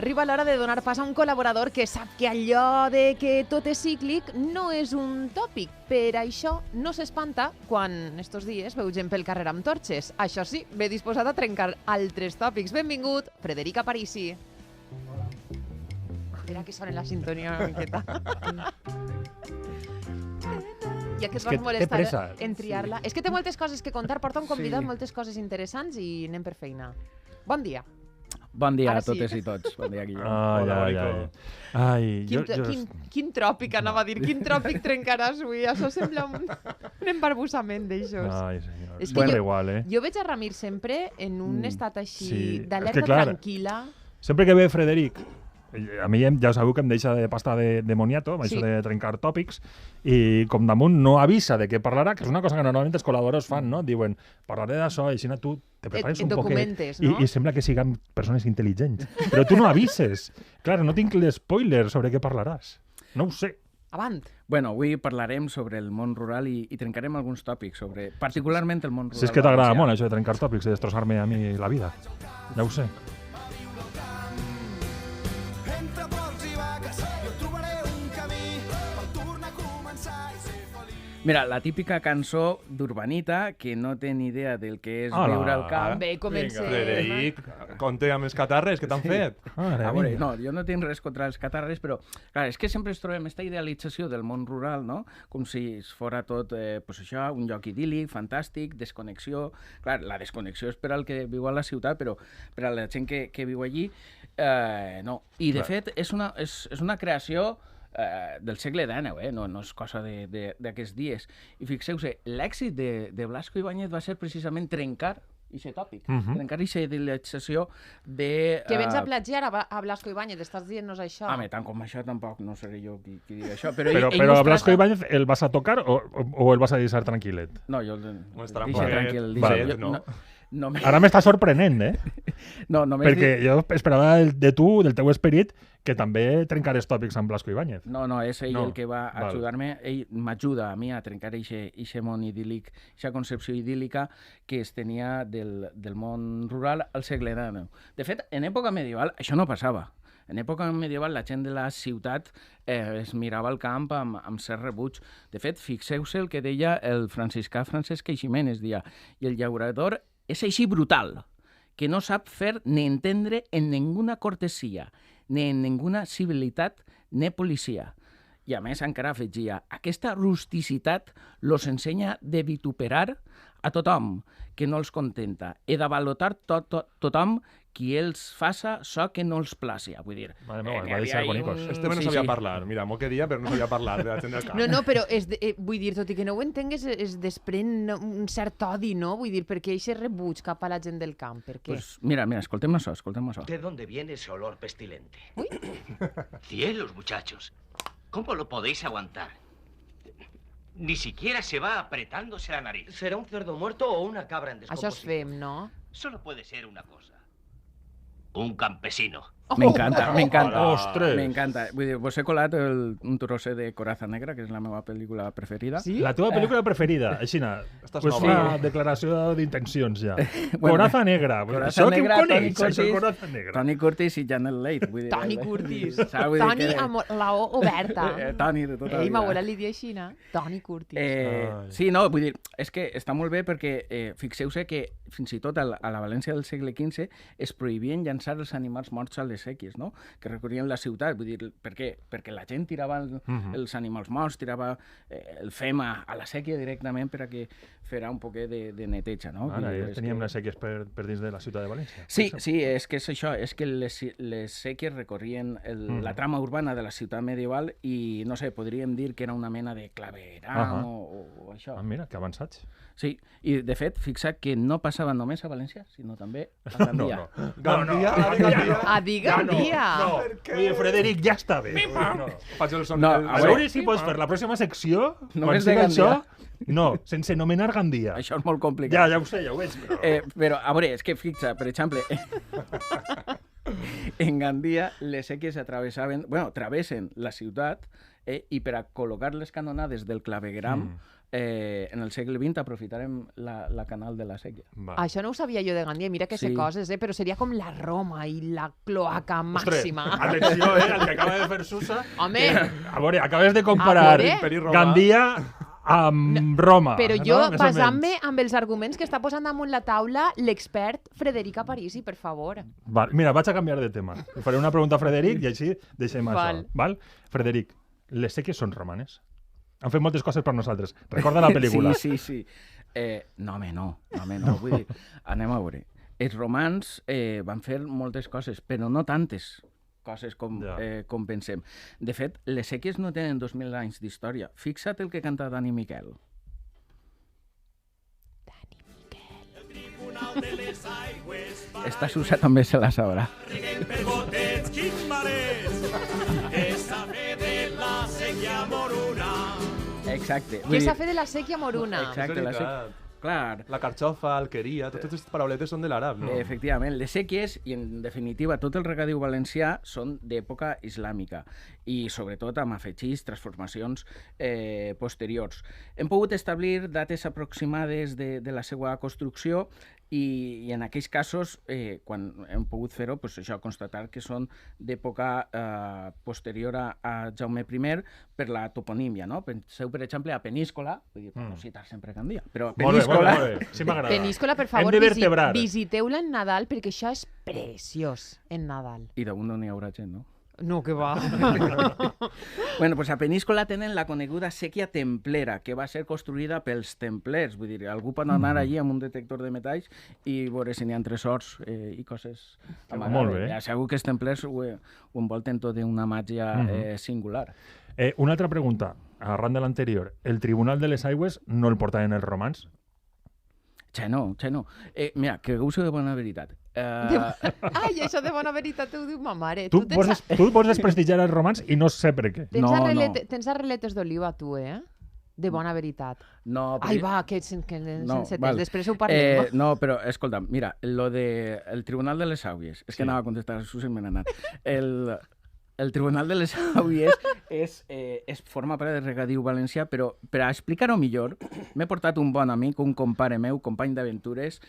Arriba l'hora de donar pas a un col·laborador que sap que allò de que tot és cíclic no és un tòpic. Per això no s'espanta quan estos dies veu gent pel carrer amb torxes. Això sí, ve disposat a trencar altres tòpics. Benvingut, Frederic Aparici. Espera que soni la sintonia una miqueta. Ja que es vas molestar en triar-la. És que té moltes coses que contar, porta un convidat, moltes coses interessants i anem per feina. Bon dia. Bon dia a totes i tots. Bon dia, Guillem. Quin tròpic, anava a dir. Quin tròpic trencaràs avui? Això sembla un embarbussament d'aixòs. Ai, senyor. És que igual, jo veig a Ramir sempre en un estat així d'alerta tranquil·la. Sempre que ve Frederic, a mi ja sabeu que em deixa de pasta de moniato, amb això de trencar tòpics, i com damunt no avisa de què parlarà, que és una cosa que normalment els col·laboradors fan, no? Diuen, parlaré d'això, i així tu te prepares un poquet, i sembla que siguem persones intel·ligents. Però tu no avises. Clar, no tinc l'espoiler sobre què parlaràs. No ho sé. Avant. Bueno, avui parlarem sobre el món rural i trencarem alguns tòpics sobre, particularment el món rural. Si és que t'agrada molt això de trencar tòpics, de destrossar-me a mi la vida. Ja ho sé. Mira, la típica cançó d'Urbanita, que no té ni idea del que és viure al camp. Bé, comencem. Frederic, compte amb els catarres que t'han fet. A veure, no, jo no tinc res contra els catarres, però clar, és que sempre ens trobem aquesta idealització del món rural, no? Com si fora tot, pues això, un lloc idíl·lic, fantàstic, desconnexió. Clar, la desconnexió és per al que viu a la ciutat, però per a la gent que viu allí, no. I, de fet, és una creació del segle XIX, no és cosa d'aquests dies. I fixeu-se, l'èxit de Blasco Ibáñez va ser precisament trencar aquest tòpic, trencar aquesta idealització de... Que vens a plagiar a Blasco Ibáñez, estàs dient-nos això? Home, tant com això tampoc no seré jo qui digui això. Però a Blasco Ibáñez el vas a tocar o el vas a deixar tranquil·let? No, jo el deixo tranquil. Ara m'està sorprenent, No, perquè jo esperava de tu, del teu esperit, que també trencares tòpics amb Blasco Ibáñez. No, és ell el que va ajudar-me. Ell m'ajuda a mi a trencar aquest món idíl·lic, aquesta concepció idíl·lica que es tenia del món rural al segle XIX. De fet, en època medieval això no passava. En època medieval la gent de la ciutat es mirava al camp amb cert rebuig. De fet, fixeu-se el que deia el franciscà Francesc Eiximenes, deia, i el llaurador és així brutal, que no sap fer ni entendre en ninguna cortesia, ni en ninguna civilitat, ni policia. I a més encara afegia, aquesta rusticitat los ensenya de vituperar a tothom que no els contenta i d'avalotar tothom qui els faça so que no els plàcia. Vull dir... Va deixar bonicos. Este no sabia parlar. Mira, molt que dia, però no sabia parlar de la gent del camp. No, però vull dir, tot i que no ho entengues, es desprèn un cert odi, no? Vull dir, per què aquest rebuig cap a la gent del camp? Per què? Pues mira, escoltem això. ¿De dónde viene ese olor pestilente? Uy. Cielos, muchachos. ¿Cómo lo podéis aguantar? Ni siquiera se va apretándose la nariz. ¿Será un cerdo muerto o una cabra en descomposición? Això és fem, no? Solo puede ser una cosa. Un campesino. M'encanta. Ostres! M'encanta. Vull dir, vos he colat un trosset de Coraza Negra, que és la meva pel·lícula preferida. Sí? La teva pel·lícula preferida, aixina. Pues una declaració d'intencions ja. Bueno, Coraza Negra. Coraza Negra, Toni Curtis. Toni Curtis i Janet Leigh. Toni Curtis. Toni amb la O oberta. Toni de tota la vida. Ell m'abuela li diu així, no? Toni Curtis. Sí, no, vull dir, és que està molt bé perquè fixeu-se que fins i tot a la València del segle XV es prohibien llançar els animals morts a les sèquies, no? Que recorrien la ciutat. Vull dir, per què? Perquè la gent tirava els animals morts, tirava el fem a la sèquia directament per a que farà un poquet de neteja, no? Ara, ja teníem les sèquies per dins de la ciutat de València. Sí, és que és això, és que les sèquies recorrien la trama urbana de la ciutat medieval i, no sé, podríem dir que era una mena de claveram o això. Mira, que avançats. Sí, i de fet, fixa't que no passava només a València, sinó també a Gandia. Gandia? A dir Gandia. Oye, Frederic, ja està bé. Faig el son. A veure si pots fer la pròxima secció, quan sigui això, sense anomenar Gandia. Això és molt complicat. Ja ho sé, ja ho veig. Però, a veure, és que fixa, per exemple, en Gandia les sèquies travessen la ciutat i per a col·locar les canonades del clavegueram en el segle XX aprofitarem la canal de la sèquia. Això no ho sabia jo de Gandia, mira que sé coses, però seria com la Roma i la cloaca màxima. Atenció, el que acaba de fer Susa. Home! A veure, acabes de comparar Gandia amb Roma. Però jo, basant-me amb els arguments que està posant damunt la taula l'expert Frederic Parisi, per favor. Mira, vaig a canviar de tema. Faré una pregunta a Frederic i així deixem això. Frederic, les sèquies són romanes? Han fet moltes coses per nosaltres. Recorda la pel·lícula. Sí. No, home, no. Vull dir, anem a veure. Els romans van fer moltes coses, però no tantes coses com pensem. De fet, les sèquies no tenen 2.000 anys d'història. Fixa't el que canta Dani Miquel. Esta Susa també se la sabrà. Exacte. Què s'ha fet de la sèquia moruna? Exacte, la sèquia. Clar. La carxofa, alqueria, totes aquestes parauletes són de l'àrab, no? Efectivament, les sèquies i, en definitiva, tot el regadiu valencià són d'època islàmica i, sobretot, amb afegits, transformacions posteriors. Hem pogut establir dates aproximades de la seva construcció i en aquells casos, quan hem pogut fer-ho, doncs això, constatar que són d'època posterior a Jaume I per la toponímia, no? Penseu, per exemple, a Peníscola, vull dir, per no citar sempre Gandia, però Peníscola... Molt bé. Sí, m'agrada. Peníscola, per favor, visiteu-la en Nadal, perquè això és preciós, en Nadal. I damunt no n'hi haurà gent, no? No, que va. Bueno, pues a Peníscola tenen la coneguda sèquia templera, que va ser construïda pels templers. Vull dir, algú pot anar allí amb un detector de metalls i veure si n'hi ha tresors i coses amagades. Molt bé. Ja segur que els templers ho envolten tot d'una màgia singular. Una altra pregunta, arran de l'anterior. El Tribunal de les Aigües no el portaven els romans? No. Mira, que us ho de bona veritat. Ai, això de bona veritat ho diu ma mare. Tu pots desprestigiar els romans i no sé per què. Tens arreletes d'oliva, tu, de bona veritat. No, però... Ai, va, que després ho parlem. No, però, escolta, mira, lo del Tribunal de les Àuies, és que anava a contestar, Susan me n'ha anat. El Tribunal de les Àuies forma part del regadiu valencià, però per a explicar-ho millor, m'he portat un bon amic, un compare meu, company d'aventures,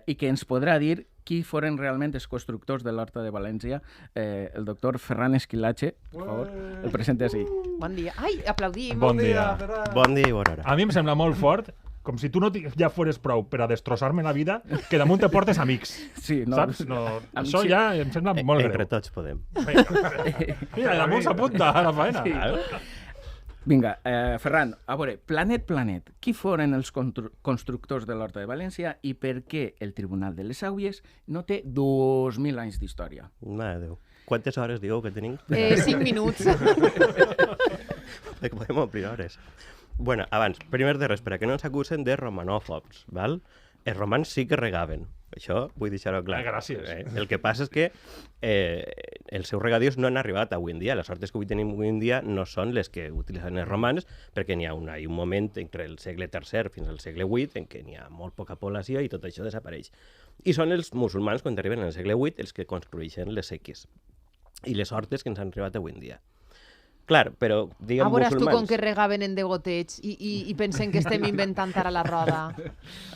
i que ens podrà dir qui foren realment els constructors de l'Horta de València, el doctor Ferran Esquilache, per favor, el presente així. Bon dia. Ai, aplaudim. Bon dia. Bon dia i bona hora. A mi em sembla molt fort, com si tu no ja fores prou per a destrossar-me la vida, que damunt te portes amics. Sí, no. Saps? No, això ja em sembla molt greu. Entre tots podem. Mira, damunt s'apunta a la faena. Vinga, Ferran, a veure, Planet, qui foren els constructors de l'Horta de València i per què el Tribunal de les Àuies no té 2.000 anys d'història? Mare de Déu. Quantes hores dieu que tenim? 5 minuts. Que podem omplir hores. Bueno, abans, primer de res, per a que no ens acusen de romanòfobs, val? Els romans sí que regaven, això vull deixar-ho clar. Gràcies. El que passa és que els seus regadius no han arribat avui en dia. Les hortes que avui tenim avui en dia no són les que utilitzen els romans, perquè n'hi ha un moment entre el segle III fins al segle VIII en què n'hi ha molt poca població i tot això desapareix. I són els musulmans, quan arriben al segle VIII, els que construeixen les sèquies i les hortes que ens han arribat avui en dia. Clar, però diguem veuràs musulmans... tu com que regaven en degoteig i pensen que estem inventant ara la roda.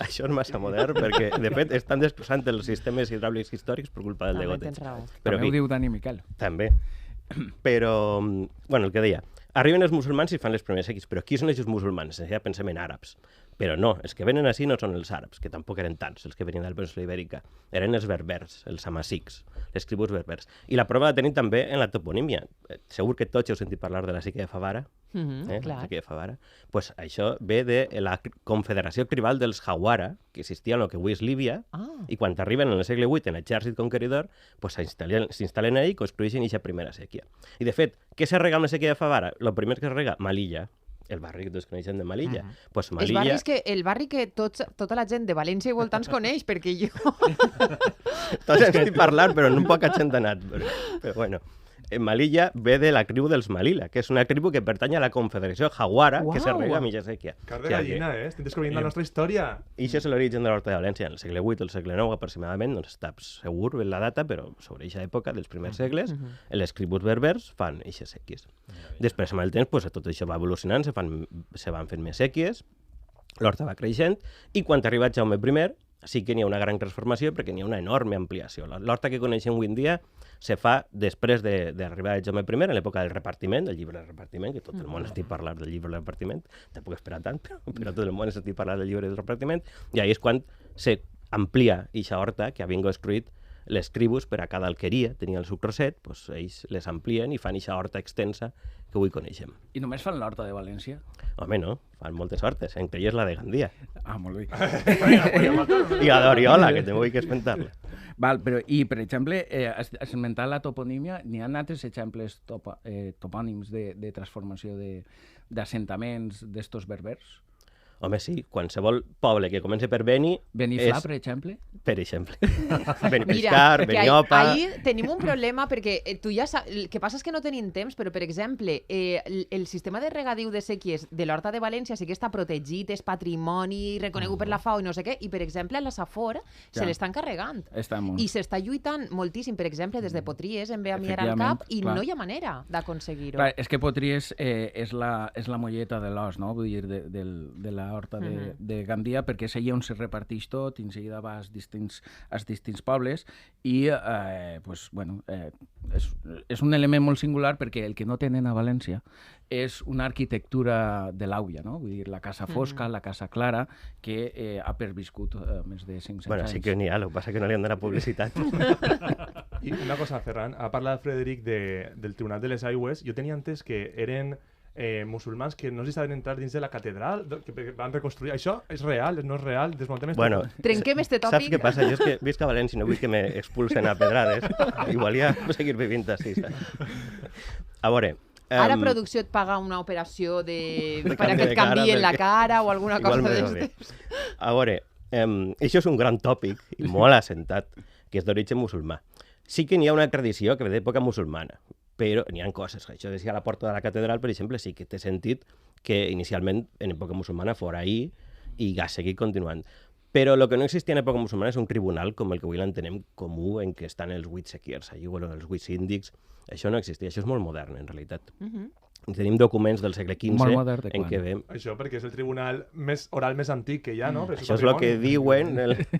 Això és massa modern, perquè, de fet, estan destrossant els sistemes hidràulics històrics per culpa del degoteig. Tens raó. També ho diu Dani Miquel. També. Però, bueno, el que deia, arriben els musulmans i fan les primeres sèquies, però qui són els musulmans? Ja pensem en àrabs. Però no, els que venen així no són els àrabs, que tampoc eren tants, els que venien de la península ibèrica. Eren els berbers, els amazics, les tribus berbers. I la prova la tenim també en la toponímia. Segur que tots heu sentit parlar de la sèquia de Favara. Clar. La sèquia de Favara. Pues això ve de la confederació tribal dels Hawara, que existia en el que avui és Líbia, i quan arriben en el segle VIII en l'exèrcit conqueridor, pues s'instal·len ahí i construeixen aquesta primera sèquia. I de fet, què se rega amb la sèquia de Favara? El primer que es rega, Malilla. El barri que tots coneixen de Malilla. Pues Malilla... El barri que tota la gent de València i voltants coneix, perquè jo... Tots estic parlant, però no poca gent ha anat. Però bueno, Malilla ve de la tribu dels Malila, que és una tribu que pertany a la Confederació Hawara, que se rega a mitja sèquia. Car de gallina, Estic descobrint la nostra història. I això és l'origen de l'Horta de València, en el segle VIII o el segle IX aproximadament, no està segur en la data, però sobre aquesta època dels primers segles, els tribus berbers fan aquestes sèquies. Després, amb el temps, tot això va evolucionant, se van fent més sèquies, l'horta va creixent, i quan ha arribat Jaume I sí que n'hi ha una gran transformació perquè n'hi ha una enorme ampliació. L'horta que coneixem avui en dia se fa després d'arribar de Jaume I, en l'època del repartiment, del llibre del repartiment, que tot el món estic parlant del llibre del repartiment, tampoc esperar tant, però tot el món estic parlant del llibre del repartiment, i ahí és quan se amplia eixa horta que havien construït les tribus per a cada alqueria, tenia el suc roset, doncs ells les amplien i fan eixa horta extensa que avui coneixem. I només fan l'horta de València? Home, no, fan moltes hortes, entre elles la de Gandia. Ah, molt bé. I la d'Oriola, que també vull que esmentar-la. Val, però, i, per exemple, has esmentat la toponímia, n'hi ha altres exemples topònims de transformació d'assentaments d'estos berbers? Home, sí, qualsevol poble que comença per Beni... Beniflà, per exemple? Per exemple. Benipescar, Beniopa... Ahí tenim un problema perquè tu ja saps... El que passa és que no tenim temps, però, per exemple, el sistema de regadiu de sèquies de l'Horta de València sí que està protegit, és patrimoni reconegut per la FAO i no sé què, i, per exemple, a la Safor se l'estan carregant. I s'està lluitant moltíssim, per exemple, des de Potries, en ve a mirar al cap, i no hi ha manera d'aconseguir-ho. És que Potries és la molleta de l'os, no? Vull dir, de la horta de Gandia, perquè és allà on se reparteix tot, i en seguida va als distints pobles, i és un element molt singular perquè el que no tenen a València és una arquitectura de l'àvia, no? Vull dir, la casa fosca, la casa clara, que ha perviscut més de 500 anys. Bueno, sí que n'hi ha, el que passa que no li han donat publicitat. I una cosa, Ferran, ha parlat Frederic del Tribunal de les Aigües. Jo tenia entès que eren musulmans que no s'hi saben entrar dins de la catedral, que van reconstruir. Això és real? No és real? Desmuntem bueno, trenquem este tòpic. Saps què passa? Jo és que visc a València i no vull que m'expulsen a pedrades. Igual ja seguir vivint així. A veure... Ara producció et paga una operació per a que et canvien la cara o alguna cosa d'aquestes. A veure, això és un gran tòpic i molt assentat, que és d'origen musulmà. Sí que n'hi ha una tradició que ve d'època musulmana, però n'hi ha coses. Això de ser a la porta de la catedral, per exemple, sí que té sentit que inicialment en època musulmana fora ahir i ha seguit continuant. Però el que no existia en època musulmana és un tribunal com el que avui l'entenem comú, en què estan els 8 sequiers, els 8 síndics. Això no existia, això és molt modern, en realitat. Tenim documents del segle XV en què veiem... Això perquè és el tribunal oral més antic que hi ha, no? Això és el que diuen...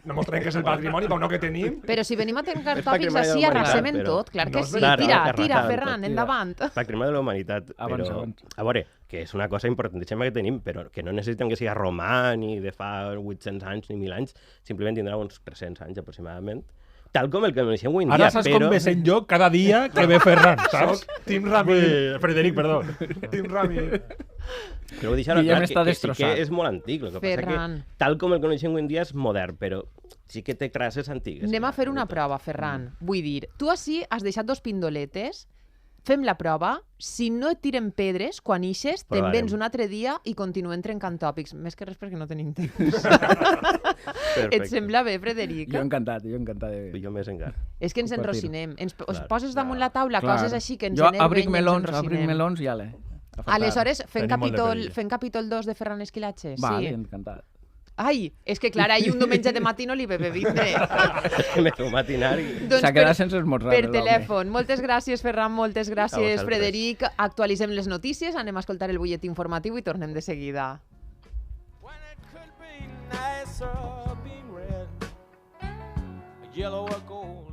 No mos trenques el patrimoni, però no que tenim. Però si venim a trencar tòpics així, arrasem en tot, clar que sí. Tira, Ferran, endavant. Patrimoni de la humanitat. Però, a veure, que és una cosa importantíssima que tenim, però que no necessitem que sigui romà, ni de fa 800 anys, ni 1.000 anys, simplement tindrà uns 300 anys aproximadament. Tal com el que coneixem avui en dia, Ara saps com me sent jo cada dia que ve Ferran, saps? Tim Rami. Frederic, perdó. Tim Rami. Però vull deixar clar que sí que és molt antic. El que passa que tal com el coneixem avui en dia és modern, però sí que té traces antigues. Anem a fer una prova, Ferran. Vull dir, tu així has deixat 2 pindoletes, fem la prova, si no et tiren pedres, quan ixes, te'n vens un altre dia i continuem trencant tòpics. Més que res perquè no tenim temps. Et sembla bé, Frederic? Jo encantat. Jo més encara. És que ens enrocinem. Us poses damunt la taula coses així que ens anem bé i ens enrocinem. Jo abric melons i ale. Aleshores, fem capítol 2 de Ferran Esquilache? Vale, encantat. Ai, és que clar, ahir un diumenge de matí no li ve vindre. És que me feu matinar i... S'ha quedat sense esmorzar. Per telèfon. Moltes gràcies, Ferran, moltes gràcies, Frederic. Actualitzem les notícies, anem a escoltar el butlletí informatiu i tornem de seguida. Yellow or gold.